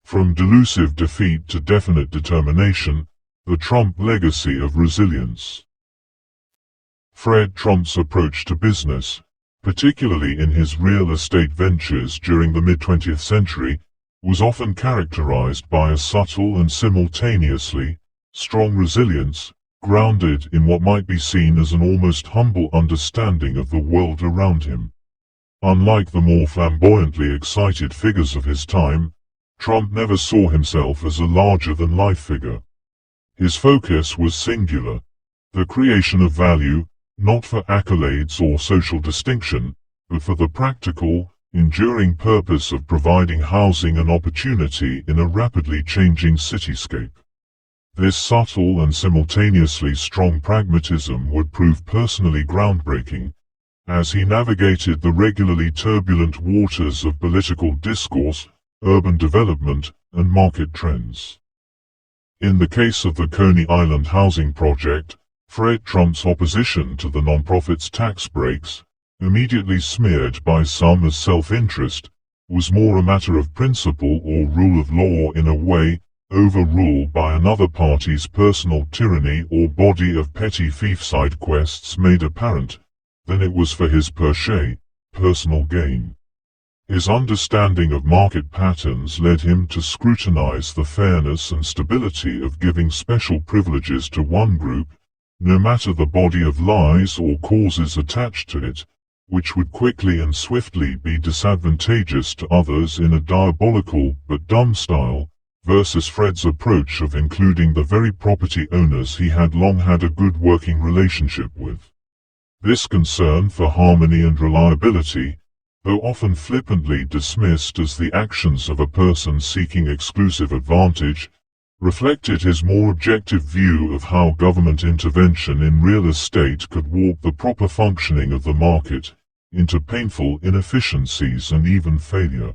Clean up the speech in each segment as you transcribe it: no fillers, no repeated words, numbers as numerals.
From delusive defeat to definite determination, the Trump legacy of resilience. Fred Trump's approach to business, particularly in his real estate ventures during the mid-20th century, was often characterized by a subtle and simultaneously strong resilience, grounded in what might be seen as an almost humble understanding of the world around him. Unlike the more flamboyantly excited figures of his time, Trump never saw himself as a larger-than-life figure. His focus was singular: the creation of value, not for accolades or social distinction, but for the practical, enduring purpose of providing housing and opportunity in a rapidly changing cityscape. This subtle and simultaneously strong pragmatism would prove personally groundbreaking, as he navigated the regularly turbulent waters of political discourse, urban development, and market trends. In the case of the Coney Island housing project, Fred Trump's opposition to the nonprofit's tax breaks, immediately smeared by some as self-interest, was more a matter of principle or rule of law in a way, overruled by another party's personal tyranny or body of petty fief-side quests made apparent, than it was for his per se, personal gain. His understanding of market patterns led him to scrutinize the fairness and stability of giving special privileges to one group, no matter the body of lies or causes attached to it, which would quickly and swiftly be disadvantageous to others in a diabolical but dumb style, versus Fred's approach of including the very property owners he had long had a good working relationship with. This concern for harmony and reliability, though often flippantly dismissed as the actions of a person seeking exclusive advantage, reflected his more objective view of how government intervention in real estate could warp the proper functioning of the market into painful inefficiencies and even failure.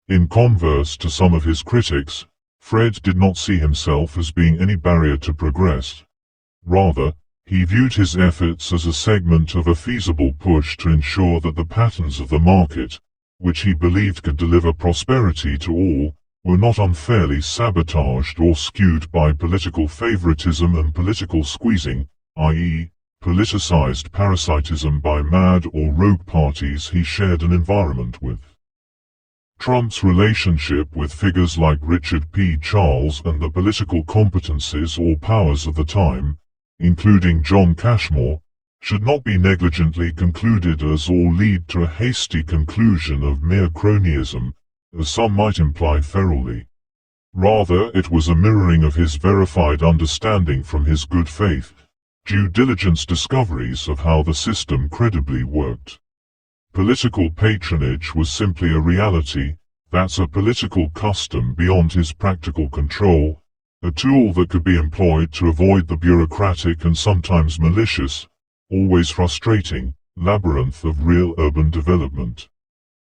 In converse to some of his critics, Fred did not see himself as being any barrier to progress. Rather, he viewed his efforts as a segment of a feasible push to ensure that the patterns of the market, which he believed could deliver prosperity to all, were not unfairly sabotaged or skewed by political favoritism and political squeezing, i.e., politicized parasitism by mad or rogue parties he shared an environment with. Trump's relationship with figures like Richard P. Charles and the political competencies or powers of the time, including John Cashmore, should not be negligently concluded as or lead to a hasty conclusion of mere cronyism, as some might imply ferally. Rather, it was a mirroring of his verified understanding from his good faith, due diligence discoveries of how the system credibly worked. Political patronage was simply a reality, that's a political custom beyond his practical control, a tool that could be employed to avoid the bureaucratic and sometimes malicious, always frustrating, labyrinth of real urban development.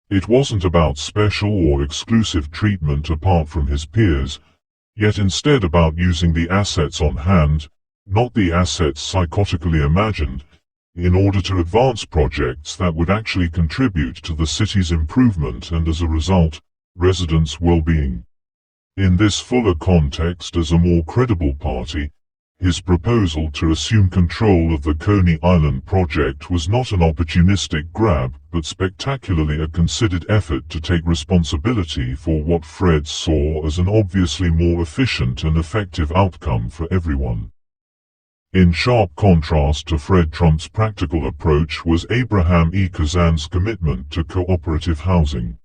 It wasn't about special or exclusive treatment apart from his peers, yet instead about using the assets on hand, not the assets psychotically imagined, in order to advance projects that would actually contribute to the city's improvement and as a result, residents' well-being. In this fuller context as a more credible party, his proposal to assume control of the Coney Island project was not an opportunistic grab, but spectacularly a considered effort to take responsibility for what Fred saw as an obviously more efficient and effective outcome for everyone. In sharp contrast to Fred Trump's practical approach was Abraham E. Kazan's commitment to cooperative housing.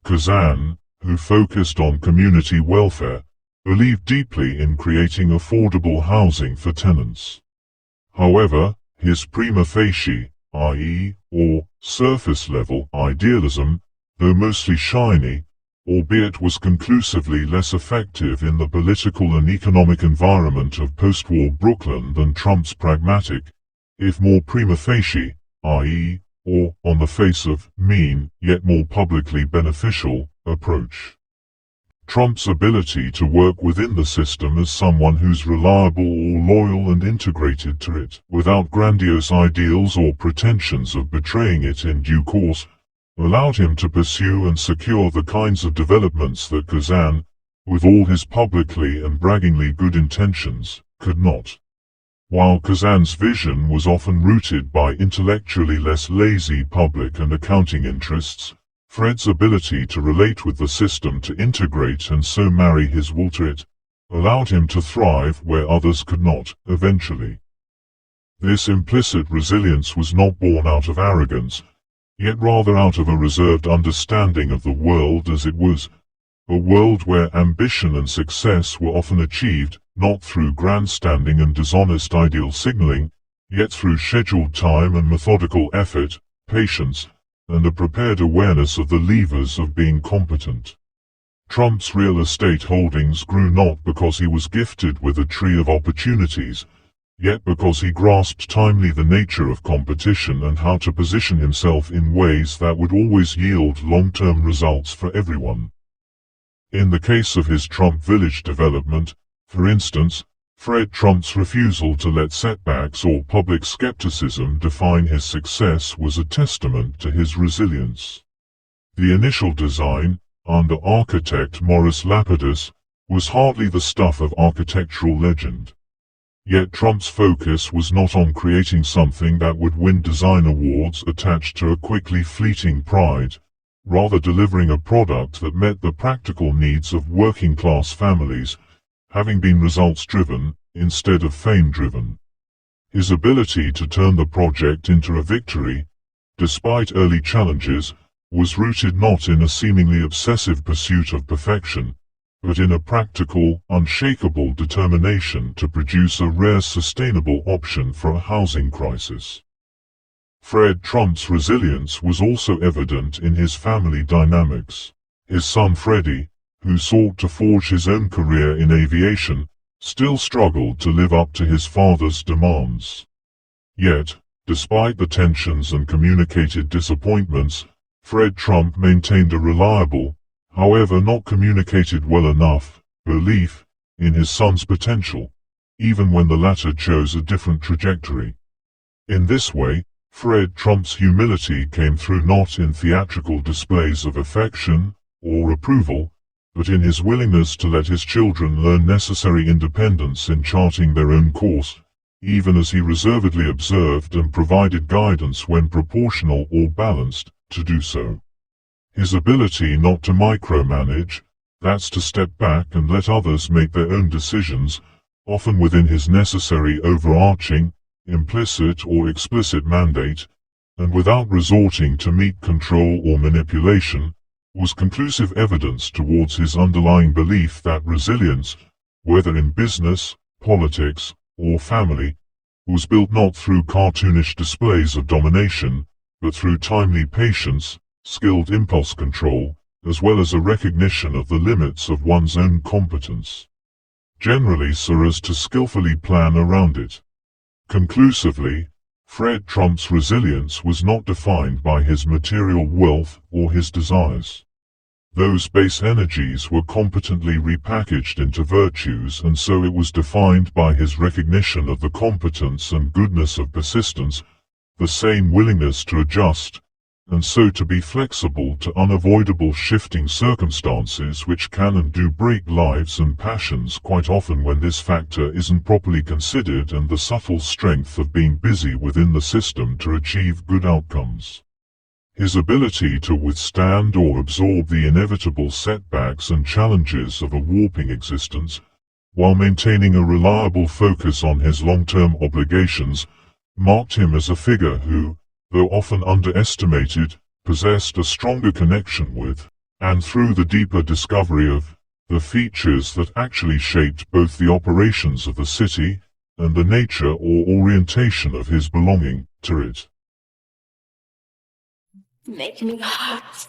Kazan, who focused on community welfare, believed deeply in creating affordable housing for tenants. However, his prima facie, i.e., or surface-level idealism, though mostly shiny, albeit was conclusively less effective in the political and economic environment of post-war Brooklyn than Trump's pragmatic, if more prima facie, i.e., or on the face of mean, yet more publicly beneficial, approach. Trump's ability to work within the system as someone who's reliable or loyal and integrated to it, without grandiose ideals or pretensions of betraying it in due course, allowed him to pursue and secure the kinds of developments that Kazan, with all his publicly and braggingly good intentions, could not. While Kazan's vision was often rooted by intellectually less lazy public and accounting interests, Fred's ability to relate with the system, to integrate and so marry his will to it, allowed him to thrive where others could not, eventually. This implicit resilience was not born out of arrogance, yet rather out of a reserved understanding of the world as it was, a world where ambition and success were often achieved, not through grandstanding and dishonest ideal signaling, yet through scheduled time and methodical effort, patience, and a prepared awareness of the levers of being competent. Trump's real estate holdings grew not because he was gifted with a tree of opportunities, yet because he grasped timely the nature of competition and how to position himself in ways that would always yield long-term results for everyone. In the case of his Trump Village development, for instance, Fred Trump's refusal to let setbacks or public skepticism define his success was a testament to his resilience. The initial design, under architect Morris Lapidus, was hardly the stuff of architectural legend. Yet Trump's focus was not on creating something that would win design awards attached to a quickly fleeting pride, rather delivering a product that met the practical needs of working-class families, having been results-driven, instead of fame-driven. His ability to turn the project into a victory, despite early challenges, was rooted not in a seemingly obsessive pursuit of perfection, but in a practical, unshakable determination to produce a rare sustainable option for a housing crisis. Fred Trump's resilience was also evident in his family dynamics. His son Freddie, who sought to forge his own career in aviation, still struggled to live up to his father's demands. Yet, despite the tensions and communicated disappointments, Fred Trump maintained a reliable, however not communicated well enough, belief in his son's potential, even when the latter chose a different trajectory. In this way, Fred Trump's humility came through not in theatrical displays of affection or approval, but in his willingness to let his children learn necessary independence in charting their own course, even as he reservedly observed and provided guidance when proportional or balanced to do so. His ability not to micromanage, that's to step back and let others make their own decisions, often within his necessary overarching, implicit or explicit mandate, and without resorting to meek control or manipulation, was conclusive evidence towards his underlying belief that resilience, whether in business, politics, or family, was built not through cartoonish displays of domination, but through timely patience, skilled impulse control, as well as a recognition of the limits of one's own competence, generally so as to skillfully plan around it. Conclusively, Fred Trump's resilience was not defined by his material wealth or his desires. Those base energies were competently repackaged into virtues, and so it was defined by his recognition of the competence and goodness of persistence, the same willingness to adjust, and so to be flexible to unavoidable shifting circumstances which can and do break lives and passions quite often when this factor isn't properly considered, and the subtle strength of being busy within the system to achieve good outcomes. His ability to withstand or absorb the inevitable setbacks and challenges of a warping existence, while maintaining a reliable focus on his long-term obligations, marked him as a figure who, though often underestimated, possessed a stronger connection with, and through the deeper discovery of, the features that actually shaped both the operations of the city, and the nature or orientation of his belonging to it. Make me hot.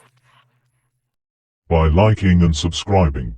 By liking and subscribing.